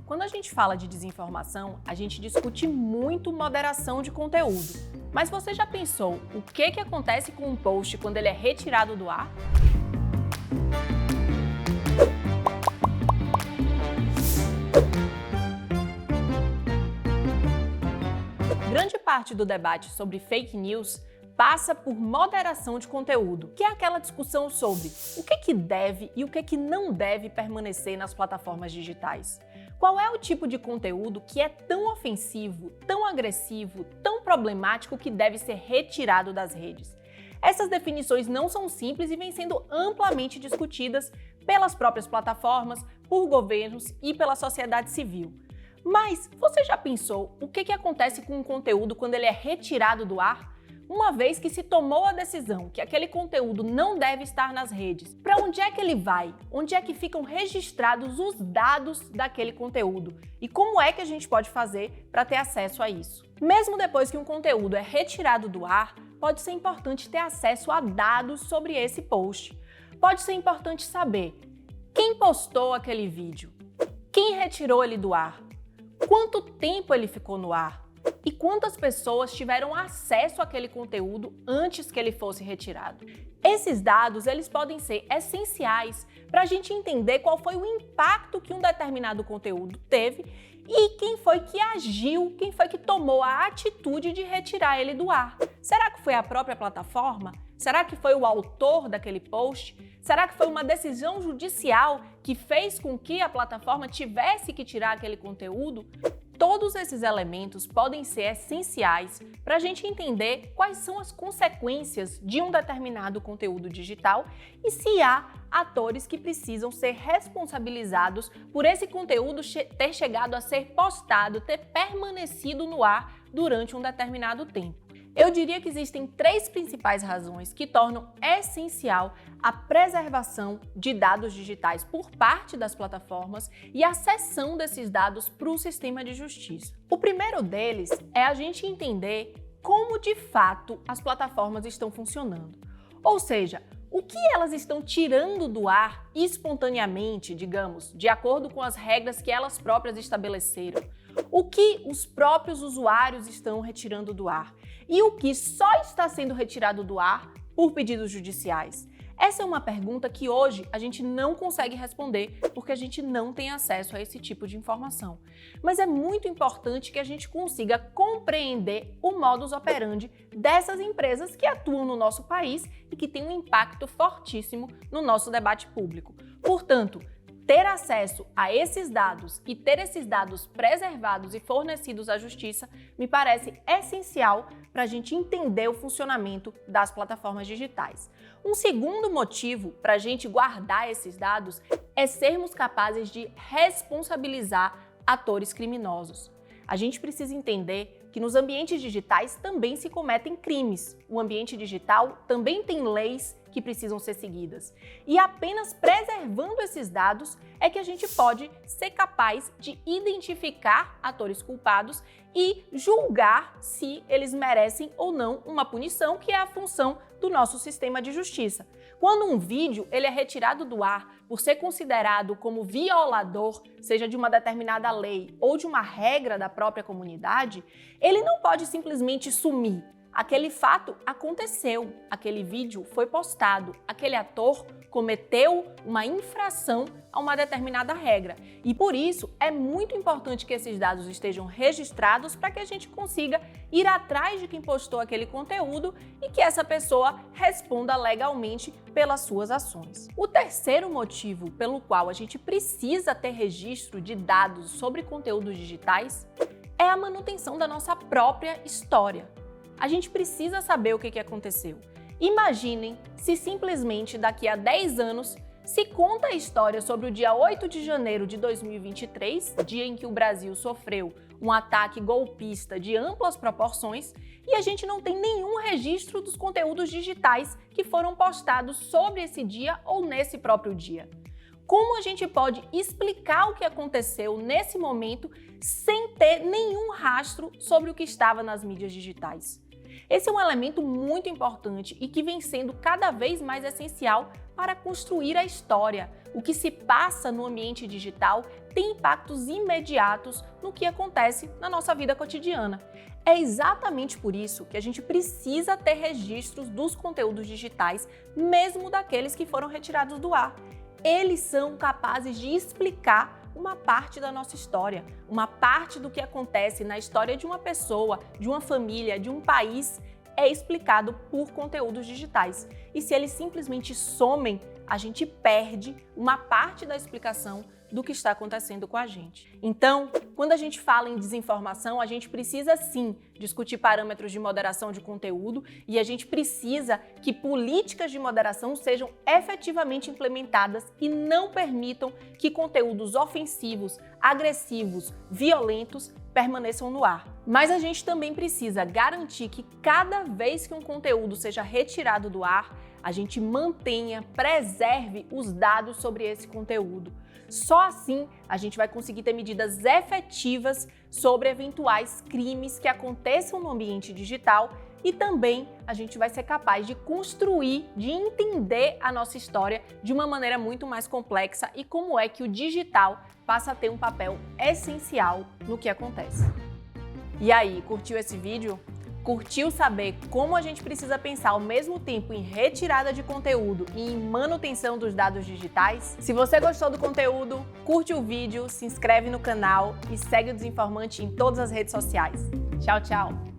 Quando a gente fala de desinformação, a gente discute muito moderação de conteúdo. Mas você já pensou o que acontece com um post quando ele é retirado do ar? Grande parte do debate sobre fake news passa por moderação de conteúdo, que é aquela discussão sobre o que deve e o que não deve permanecer nas plataformas digitais. Qual é o tipo de conteúdo que é tão ofensivo, tão agressivo, tão problemático que deve ser retirado das redes? Essas definições não são simples e vêm sendo amplamente discutidas pelas próprias plataformas, por governos e pela sociedade civil. Mas você já pensou o que acontece com um conteúdo quando ele é retirado do ar? Uma vez que se tomou a decisão que aquele conteúdo não deve estar nas redes, para onde é que ele vai? Onde é que ficam registrados os dados daquele conteúdo? E como é que a gente pode fazer para ter acesso a isso? Mesmo depois que um conteúdo é retirado do ar, pode ser importante ter acesso a dados sobre esse post. Pode ser importante saber quem postou aquele vídeo, quem retirou ele do ar, quanto tempo ele ficou no ar, e quantas pessoas tiveram acesso àquele conteúdo antes que ele fosse retirado. Esses dados eles podem ser essenciais para a gente entender qual foi o impacto que um determinado conteúdo teve e quem foi que agiu, quem foi que tomou a atitude de retirar ele do ar. Será que foi a própria plataforma? Será que foi o autor daquele post? Será que foi uma decisão judicial que fez com que a plataforma tivesse que tirar aquele conteúdo? Todos esses elementos podem ser essenciais para a gente entender quais são as consequências de um determinado conteúdo digital e se há atores que precisam ser responsabilizados por esse conteúdo ter chegado a ser postado, ter permanecido no ar durante um determinado tempo. Eu diria que existem 3 principais razões que tornam essencial a preservação de dados digitais por parte das plataformas e a cessão desses dados para o sistema de justiça. O primeiro deles é a gente entender como de fato as plataformas estão funcionando. Ou seja, o que elas estão tirando do ar espontaneamente, digamos, de acordo com as regras que elas próprias estabeleceram. O que os próprios usuários estão retirando do ar e o que só está sendo retirado do ar por pedidos judiciais. Essa é uma pergunta que hoje a gente não consegue responder porque a gente não tem acesso a esse tipo de informação. Mas é muito importante que a gente consiga compreender o modus operandi dessas empresas que atuam no nosso país e que têm um impacto fortíssimo no nosso debate público. Portanto, ter acesso a esses dados e ter esses dados preservados e fornecidos à justiça me parece essencial para a gente entender o funcionamento das plataformas digitais. Um segundo motivo para a gente guardar esses dados é sermos capazes de responsabilizar atores criminosos. A gente precisa entender que nos ambientes digitais também se cometem crimes. O ambiente digital também tem leis que precisam ser seguidas. E apenas preservando esses dados é que a gente pode ser capaz de identificar atores culpados e julgar se eles merecem ou não uma punição, que é a função do nosso sistema de justiça. Quando um vídeo ele é retirado do ar por ser considerado como violador, seja de uma determinada lei ou de uma regra da própria comunidade, ele não pode simplesmente sumir. Aquele fato aconteceu, aquele vídeo foi postado, aquele ator cometeu uma infração a uma determinada regra. E por isso é muito importante que esses dados estejam registrados para que a gente consiga ir atrás de quem postou aquele conteúdo e que essa pessoa responda legalmente pelas suas ações. O terceiro motivo pelo qual a gente precisa ter registro de dados sobre conteúdos digitais é a manutenção da nossa própria história. A gente precisa saber o que aconteceu. Imaginem se simplesmente daqui a 10 anos se conta a história sobre o dia 8 de janeiro de 2023, dia em que o Brasil sofreu um ataque golpista de amplas proporções, e a gente não tem nenhum registro dos conteúdos digitais que foram postados sobre esse dia ou nesse próprio dia. Como a gente pode explicar o que aconteceu nesse momento sem ter nenhum rastro sobre o que estava nas mídias digitais? Esse é um elemento muito importante e que vem sendo cada vez mais essencial para construir a história. O que se passa no ambiente digital tem impactos imediatos no que acontece na nossa vida cotidiana. É exatamente por isso que a gente precisa ter registros dos conteúdos digitais, mesmo daqueles que foram retirados do ar. Eles são capazes de explicar uma parte da nossa história, uma parte do que acontece na história de uma pessoa, de uma família, de um país, é explicado por conteúdos digitais. E se eles simplesmente somem, a gente perde uma parte da explicação do que está acontecendo com a gente. Então, quando a gente fala em desinformação, a gente precisa sim discutir parâmetros de moderação de conteúdo e a gente precisa que políticas de moderação sejam efetivamente implementadas e não permitam que conteúdos ofensivos, agressivos, violentos permaneçam no ar. Mas a gente também precisa garantir que cada vez que um conteúdo seja retirado do ar, a gente mantenha, preserve os dados sobre esse conteúdo. Só assim a gente vai conseguir ter medidas efetivas sobre eventuais crimes que aconteçam no ambiente digital e também a gente vai ser capaz de construir, de entender a nossa história de uma maneira muito mais complexa e como é que o digital passa a ter um papel essencial no que acontece. E aí, curtiu esse vídeo? Curtiu saber como a gente precisa pensar ao mesmo tempo em retirada de conteúdo e em manutenção dos dados digitais? Se você gostou do conteúdo, curte o vídeo, se inscreve no canal e segue o Desinformante em todas as redes sociais. Tchau, tchau!